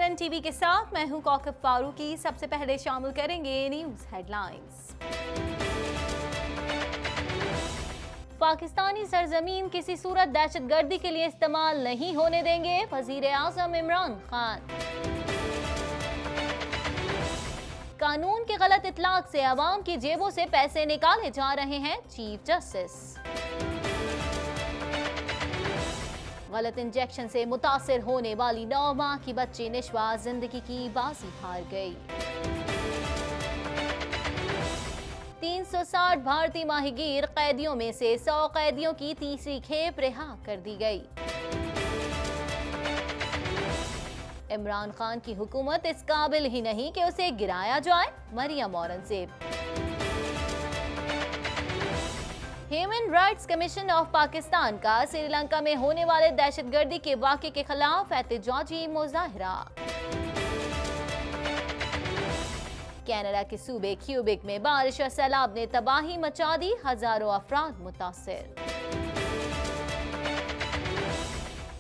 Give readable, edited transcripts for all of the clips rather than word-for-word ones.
MRN TV के साथ मैं हूं कौकब फारूकी। सबसे पहले शामिल करेंगे न्यूज हेडलाइंस। पाकिस्तानी सरजमीन किसी सूरत दहशतगर्दी के लिए इस्तेमाल नहीं होने देंगे, वजीर आजम इमरान खान। कानून के गलत इतलाक से अवाम की जेबों से पैसे निकाले जा रहे हैं, चीफ जस्टिस। गलत इंजेक्शन से मुतासिर होने वाली 9 माह की बच्ची निशवा जिंदगी की बाजी हार गई। 360 भारतीय माहीगीर कैदियों में से 100 कैदियों की तीसरी खेप रिहा कर दी गई। इमरान खान की हुकूमत इस काबिल ही नहीं कि उसे गिराया जाए, Maryam Aurangzeb. Human rights commission of Pakistan का श्रीलंका में होने वाले दहशतगर्दी के वाक़े के खिलाफ एहतजाजी मुजाहिरा। कनाडा के सूबे क्यूबेक में बारिश और सैलाब ने तबाही मचा दी, हजारों अफराद मुतासिर।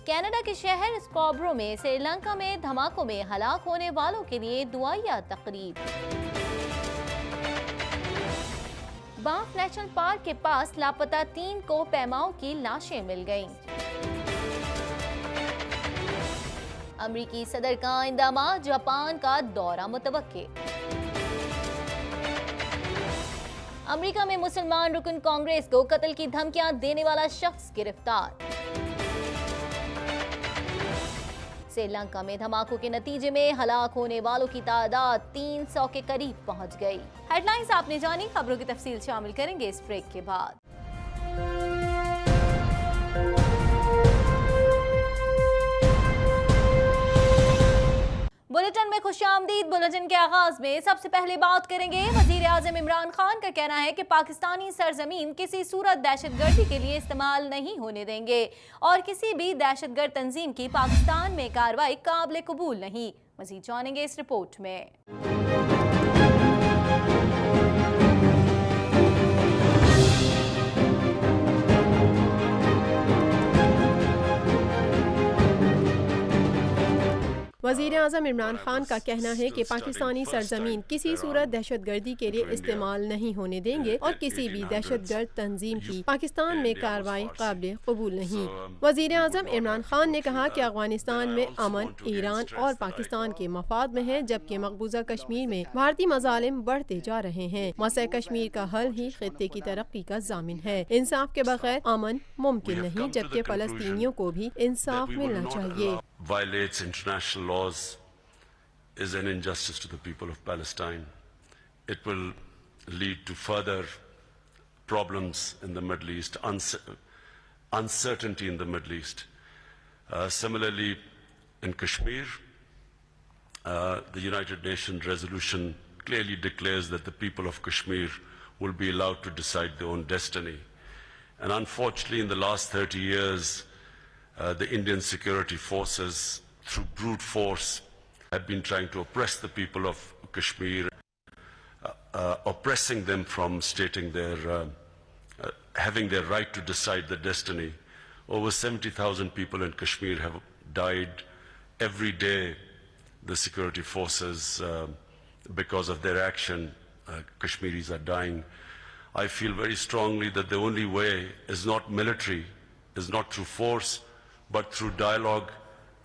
कनाडा के शहर स्कॉब्रो में श्रीलंका में धमाकों में हलाक होने वालों के लिए दुआया तकरीब। बाफ नेशनल पार्क के पास लापता 3 कोहपैमाओं की लाशें मिल गईं। अमरीकी सदर का इंदामा जापान का दौरा मुतवक्के। अमरीका में मुसलमान रुकन कांग्रेस को कत्ल की धमकियां देने वाला शख्स गिरफ्तार। श्रीलंका में धमाकों के नतीजे में हलाक होने वालों की तादाद 300 के करीब पहुंच गई। हेडलाइंस आपने जानी, खबरों की तफसील शामिल करेंगे इस ब्रेक के बाद। बुलेटिन में खुशामदीद। बुलेटिन के आगाज में सबसे पहले बात करेंगे वजीर आजम इमरान खान का कहना है कि पाकिस्तानी सरजमीन किसी सूरत दहशतगर्दी के लिए इस्तेमाल नहीं होने देंगे और किसी भी दहशतगर्द तंजीम की पाकिस्तान में कार्रवाई काबिल कबूल नहीं। मजीद जानेंगे इस रिपोर्ट में। वज़ीर आज़म इमरान खान का कहना है कि पाकिस्तानी सरजमीन किसी सूरत दहशतगर्दी के लिए इस्तेमाल नहीं होने देंगे और किसी भी दहशतगर्द तंजीम की पाकिस्तान में कार्रवाई काबिल कबूल नहीं। वज़ीर आज़म इमरान खान ने कहा कि अफगानिस्तान में अमन ईरान और पाकिस्तान के मफाद में है, जबकि मकबूजा कश्मीर में भारतीय मजालिम बढ़ते जा रहे हैं। मसला कश्मीर का हल ही खित्ते की तरक्की का जामिन है। इंसाफ के बगैर अमन मुमकिन नहीं, जबकि फलस्तीनियों को भी इंसाफ मिलना चाहिए। Violates international laws, is an injustice to the people of Palestine. It will lead to further problems in the Middle East, uncertainty in the Middle East. Similarly, in Kashmir, the United Nations resolution clearly declares that the people of Kashmir will be allowed to decide their own destiny. And unfortunately, in the last 30 years, the Indian security forces, through brute force, have been trying to oppress the people of Kashmir, oppressing them from stating their, having their right to decide their destiny. Over 70,000 people in Kashmir have died every day. The security forces, because of their action, Kashmiris are dying. I feel very strongly that the only way is not military, is not through force, but through dialogue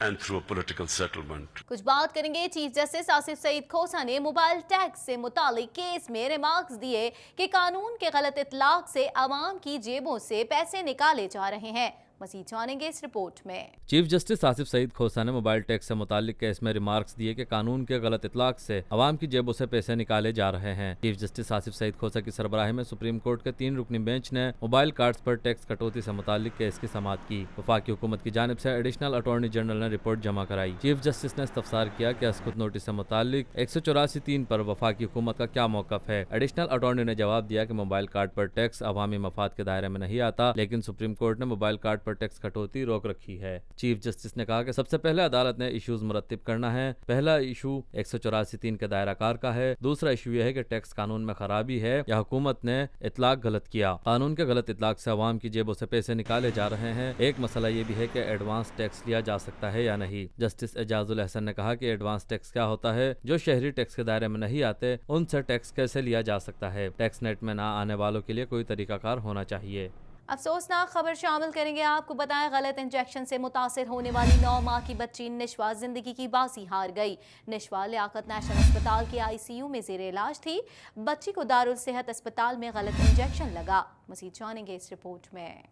and through a political settlement. कुछ बात करेंगे। Chief justice Asif Saeed खोसा ने mobile tax से मुतालिक case में remarks दिए कि कानून के गलत इतलाक से अवाम की जेबों से पैसे निकाले जा रहे हैं। मज़ीद जानेंगे इस रिपोर्ट में। चीफ जस्टिस आसिफ सईद खोसा ने मोबाइल टैक्स से मुतालिक केस में रिमार्क्स दिए कि कानून के गलत इतलाक से अवाम की जेबों से पैसे निकाले जा रहे हैं। चीफ जस्टिस आसिफ सईद खोसा की सरबराही में सुप्रीम कोर्ट के 3 रुकनी बेंच ने मोबाइल कार्ड्स पर टैक्स कटौती से मुतालिक केस की समाअत की। वफाकी हुकूमत की जानिब से एडिशनल अटॉर्नी जनरल ने रिपोर्ट जमा कराई। चीफ जस्टिस ने इस्तफसार किया कि अस्कुत नोटिस से मुतालिक 184(3) पर वफाकी हुकूमत का क्या मौकफ है। एडिशनल अटॉर्नी ने जवाब दिया कि मोबाइल कार्ड पर टैक्स अवामी मफाद के दायरे में नहीं आता, लेकिन सुप्रीम कोर्ट ने मोबाइल कार्ड पर टैक्स कटौती रोक रखी है। चीफ जस्टिस ने कहा कि सबसे पहले अदालत ने इश्यूज मुरत्तिब करना है। पहला इशू 184(3) के दायरा कार का है। दूसरा इशू यह है कि टैक्स कानून में खराबी है या हुकूमत ने इतलाक गलत किया। कानून के गलत इतलाक से अवाम की जेबों से पैसे निकाले जा रहे हैं। एक मसला ये भी है कि एडवांस टैक्स लिया जा सकता है या नहीं। जस्टिस एजाजुल एहसन ने कहा कि एडवांस टैक्स क्या होता है, जो शहरी टैक्स के दायरे में नहीं आते उनसे टैक्स कैसे लिया जा सकता है। टैक्स नेट में ना आने वालों के लिए कोई तरीकाकार होना चाहिए। अफसोसनाक खबर शामिल करेंगे। आपको बताएं, गलत इंजेक्शन से मुतासिर होने वाली 9 माह की बच्ची निशवा जिंदगी की बाजी हार गई। निशवा लियाकत नेशनल अस्पताल के ICU में जेर इलाज थी। बच्ची को दारुल सेहत अस्पताल में गलत इंजेक्शन लगा। मज़ीद जानेंगे इस रिपोर्ट में।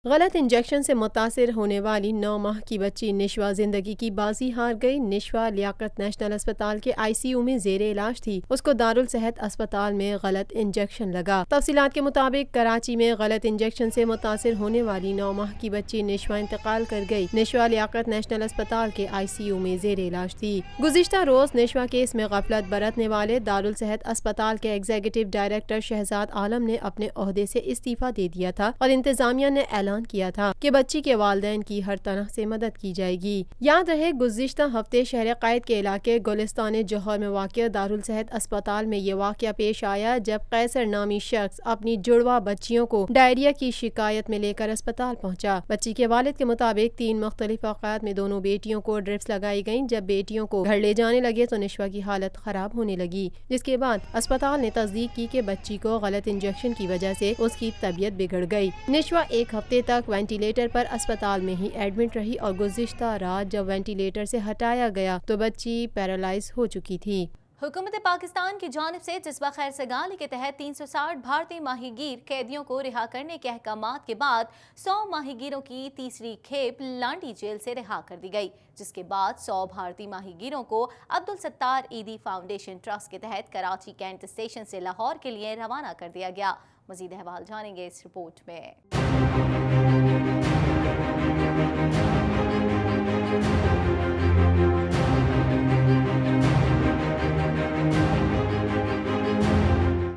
गलत इंजेक्शन से मुतासिर होने वाली 9 माह की बच्ची निशवा जिंदगी की बाजी हार गई। निशवा लियाकत नेशनल अस्पताल के ICU में जेर इलाज थी। उसको दारुल सेहत अस्पताल में गलत इंजेक्शन लगा। तफसीलात के मुताबिक कराची में गलत इंजेक्शन से मुतासिर होने वाली 9 माह की बच्ची निशवा इंतकाल कर गई। निशवा लियाकत नेशनल अस्पताल के ICU में जेर इलाज थी। गुज़िश्ता रोज निशवा केस में गफलत बरतने वाले दारुल सेहत अस्पताल के एग्जीक्यूटिव डायरेक्टर शहजाद आलम ने अपने ओहदे से इस्तीफा दे दिया था और इंतजामिया ने ऐलान किया था कि बच्ची के वालिदैन की हर तरह से मदद की जाएगी। याद रहे, गुज़िश्ता हफ्ते शहर कायद के इलाके गुलिस्तान जौहर में वाक़िया दारुल सेहत अस्पताल में ये वाक़या पेश आया जब कैसर नामी शख्स अपनी जुड़वा बच्चियों को डायरिया की शिकायत में लेकर अस्पताल पहुंचा। बच्ची के वालिद के मुताबिक 3 मुख्तलिफ औक़ात में दोनों बेटियों को ड्रिप्स लगाई गयी। जब बेटियों को घर ले जाने लगे तो निशवा की हालत खराब होने लगी, जिसके बाद अस्पताल ने तस्दीक की कि बच्ची को गलत इंजेक्शन की वजह से उसकी तबीयत बिगड़ गई। निशवा 1 हफ्ते तक वेंटिलेटर पर अस्पताल में ही एडमिट रही और गुज़िश्ता रात जब वेंटिलेटर से हटाया गया तो बच्ची पैरालाइज हो चुकी थी। हुकूमत पाकिस्तान की जानिब से जज्बा खैर सगाली के तहत 360 भारतीय माहीगीर कैदियों को रिहा करने के अहकामात के बाद 100 माहीगीरों की तीसरी खेप लांडी जेल से रिहा कर दी गई, जिसके बाद 100 भारतीय माहीगीरों को अब्दुल सत्तार ईदी फाउंडेशन ट्रस्ट के तहत कराची कैंट स्टेशन से लाहौर के लिए रवाना कर दिया गया। मजीद अहवाल जानेंगे इस रिपोर्ट में।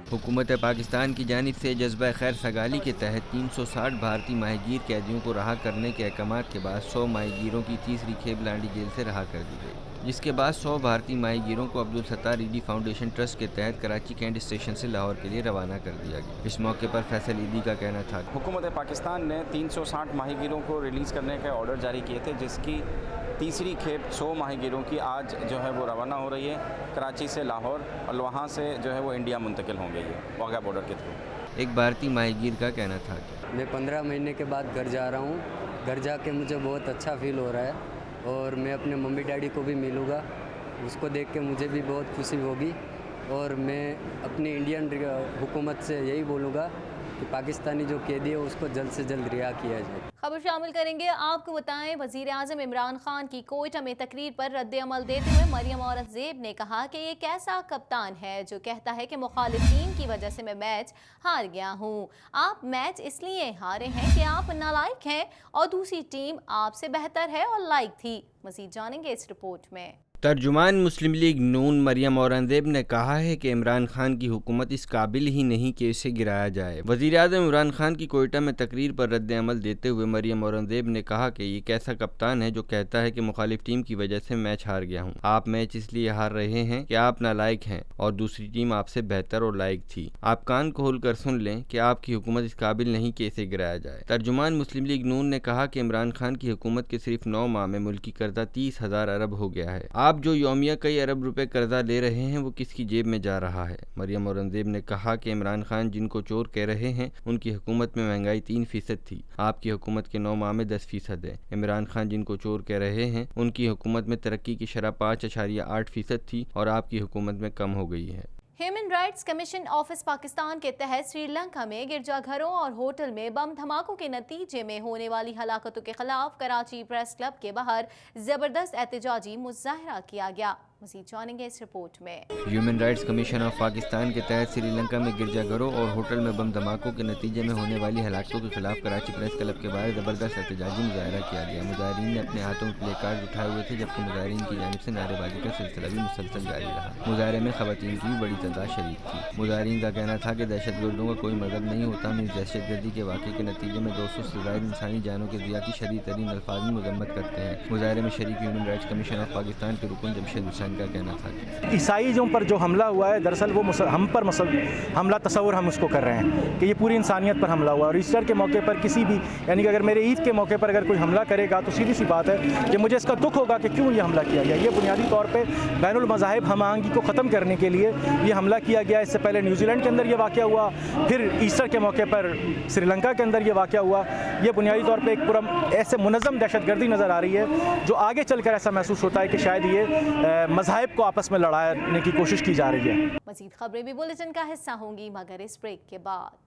हुकूमत पाकिस्तान की जानिब से जज्बा खैर सगाली के तहत 360 भारतीय माहीगीर कैदियों को रहा करने के अहकामात के बाद 100 माहीगीरों की तीसरी खेप लांडी जेल से रहा कर दी गई, जिसके बाद 100 भारतीय माहीगीरों को अब्दुल सत्तार ईदी फाउंडेशन ट्रस्ट के तहत कराची कैंट स्टेशन से लाहौर के लिए रवाना कर दिया गया। इस मौके पर फैसल ईदी का कहना था, हुकूमत पाकिस्तान ने 360 माहीगीरों को रिलीज़ करने के ऑर्डर जारी किए थे, जिसकी तीसरी खेप 100 माहीगीरों की आज जो है वो रवाना हो रही है कराची से लाहौर, और वहाँ से जो है वो इंडिया मुंतकिल हो गई है वाघा बॉर्डर के थ्रू। एक भारतीय माहीगीर का कहना था, मैं 15 महीने के बाद घर जा रहा हूँ। घर जाके मुझे बहुत अच्छा फील हो रहा है और मैं अपने मम्मी डैडी को भी मिलूँगा, उसको देख के मुझे भी बहुत खुशी होगी। और मैं अपनी इंडियन हुकूमत से यही बोलूँगा कि पाकिस्तानी जो कैदी है उसको जल्द से जल्द रिहा किया जाए। खबर शामिल करेंगे। आपको बताएं, वजीर आज़म इमरान खान की कोयटा में तकरीर पर रद्द अमल देते हुए मरियम औरंगजेब ने कहा कि ये कैसा कप्तान है जो कहता है कि मुखालिफ टीम की वजह से मैं मैच हार गया हूँ। आप मैच इसलिए हारे हैं कि आप नालायक हैं और दूसरी टीम आपसे बेहतर है और लायक थी। मज़ीद जानेंगे इस रिपोर्ट में। तर्जुमान मुस्लिम लीग नून मरियम औरंगजेब ने कहा है कि इमरान खान की हुकूमत इस काबिल ही नहीं कि इसे गिराया जाए। वज़ीर आज़म इमरान खान की कोयटा में तकरीर पर रद्द अमल देते हुए मरियम औरंगजेब ने कहा कि ये कैसा कप्तान है जो कहता है कि मुखालिफ टीम की वजह से मैच हार गया हूँ। आप मैच इसलिए हार रहे हैं कि आप नालायक हैं और दूसरी टीम आपसे बेहतर और लायक थी। आप कान खोल कर सुन लें कि आपकी हुकूमत इस काबिल नहीं कि इसे गिराया जाए। तर्जुमान मुस्लिम लीग नून ने कहा कि इमरान खान की हुकूमत के सिर्फ 9 माह में मुल्की कर्जा 30,000 अरब हो गया है। आप जो यौमिया कई अरब रुपए कर्जा ले रहे हैं वो किसकी जेब में जा रहा है। मरियम औरंगजेब ने कहा कि इमरान खान जिनको चोर कह रहे हैं उनकी हुकूमत में महंगाई 3% थी, आपकी हुकूमत के 9 माह में 10% है। इमरान खान जिनको चोर कह रहे हैं उनकी हुकूमत में तरक्की की शरह 5.8% थी और आपकी हुकूमत में कम हो गई है। Human rights commission office Pakistan के तहत श्रीलंका में गिरजाघरों और होटल में बम धमाकों के नतीजे में होने वाली हलाकतों के खिलाफ कराची प्रेस क्लब के बाहर जबरदस्त एहतजाजी मुजाहरा किया गया। मज़ीद जानेंगे इस रिपोर्ट में। Human rights commission of Pakistan के तहत श्रीलंका में गिरजाघरों और होटल में बम धमाकों के नतीजे में होने वाली हलाकतों के खिलाफ कराची प्रेस क्लब के बाहर ज़बरदस्त एहतजाजी मुजाहरा किया गया। मुजाहरीन ने अपने हाथों में प्ले कार्ड उठाए हुए थे, जबकि मुजाहरीन की जानिब से नारेबाजी का सिलसिला भी मुसलसल जारी रहा। मुजाहरे में खवातीन की भी बड़ी तादाद शरीक थी। मुजाहरीन का कहना था कि दहशतगर्दों का कोई मदद नहीं होता। हम इस दहशतगर्दी के वाक़े के नतीजे में 200 से ज़ायद इंसानी जानों के ज़िया की शदीद तरीन अल्फाज में मजम्मत करते हैं। मुजाहरे में शरीक human rights commission of Pakistan के रुकन जमशेद हुसैन का कहना था ईसाइयों पर जो हमला हुआ है, दरअसल वो हम पर हमला तस्वुर हम उसको कर रहे हैं कि ये पूरी इंसानियत पर हमला हुआ। और ईस्टर के मौके पर किसी भी, यानी कि अगर मेरे ईद के मौके पर अगर कोई हमला करेगा तो सीधी सी बात है कि मुझे इसका दुख होगा कि क्यों ये हमला किया गया। ये बुनियादी तौर पर बैनुल मज़ाहिब हम आहंगी को ख़त्म करने के लिए ये हमला किया गया। इससे पहले न्यूजीलैंड के अंदर ये वाक़या हुआ, फिर ईस्टर के मौके पर श्रीलंका के अंदर ये वाक़या हुआ। ये बुनियादी तौर पर एक पूरा ऐसे मुनज़्ज़म दहशतगर्दी नज़र आ रही है जो आगे चलकर ऐसा महसूस होता है कि शायद ये मज़ाहिब को आपस में लड़ाने की कोशिश की जा रही है। मज़ीद खबरें भी बुलेटिन का हिस्सा होंगी मगर इस ब्रेक के बाद।